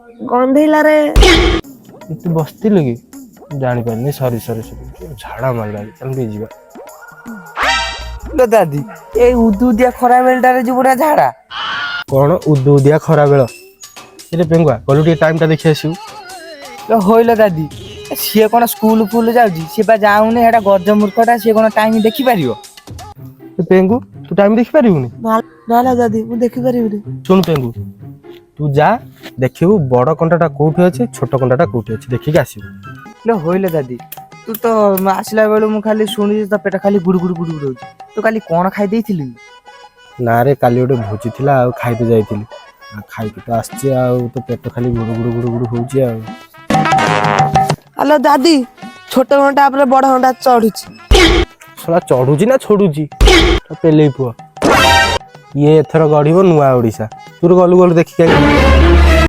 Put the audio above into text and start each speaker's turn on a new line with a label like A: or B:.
A: ଗନ୍ଧେଇଲା ରେ।
B: ତୁ ବସିଥିଲୁ କି ଜାଣିପାରିନି ସରି ଝାଡ଼ା ମାରିଲା ଚାଲ ଯିବା।
C: ଦାଦି ଏଇ ଉଦୁଦିଆ ଖରା ବେଳଟାରେ ଯିବୁ ନା ଝାଡା?
B: କଣ ଉଦୁଉଦିଆ ଖରା ବେଳ ଏରେ ପେଙ୍ଗୁଆ ଗଲୁ ଟିକେ ଟାଇମ ଟା ଦେଖି ଆସିବୁ।
C: ହଇଲ ଦାଦି ସିଏ କଣ ସ୍କୁଲ ଫୁଲ ଯାଉଛି ସିଏ ବା ଯାଉନି ହେଟା ଗଜ ମୂର୍ଖଟା ସିଏ କଣ ଟାଇମ ଦେଖିପାରିବ?
B: ପେଙ୍ଗୁ ତୁ ଟାଇମ ଦେଖିପାରିବୁନି?
A: ନା ଦାଦି ମୁଁ ଦେଖିପାରିବିନି।
B: ଶୁଣୁ ପେଙ୍ଗୁ ତୁ ଯା ଦେଖିବୁ ବଡ କଣ୍ଟାଟା କୋଉଠି ଅଛି ଛୋଟ କଣ୍ଟାଟା କୋଉଠି ଅଛି ଦେଖିକି ଆସିବୁ।
C: ହଇଲ ଦାଦି ତୁ ତ ଆସିଲା ବେଳୁ ମୁଁ ଖାଲି ଶୁଣିଛି ତ ପେଟ ଖାଲି ଗୁଡୁ ଗୁଡୁ ହଉଛି। ତୁ କାଲି କଣ ଖାଇ ଦେଇଥିଲୁ?
B: ନାରେ କାଲି ଗୋଟେ ଭୋଜି ଥିଲା ଆଉ ଖାଇତେ ଯାଇଥିଲି ଆଉ ଖାଇକି ତ ଆସିଛି ଆଉ ତ ପେଟ ଖାଲି ଗୁଡୁ ଗୁଡୁ ହଉଛି ଆଉ।
A: ଆଲୋ ଦାଦି ଛୋଟ ଘଣ୍ଟା ଉପରେ ବଡ ଘଣ୍ଟା ଚଢୁଛି।
B: ଶଳା ଚଢୁଛି ନା ଛୋଡୁଛି ପେଲେଇ ପୁଅ। ଇଏ ଏଥର ଗଢିବ ନୂଆ ଓଡିଶା। ତୁ ଗଲୁ ଦେଖିକି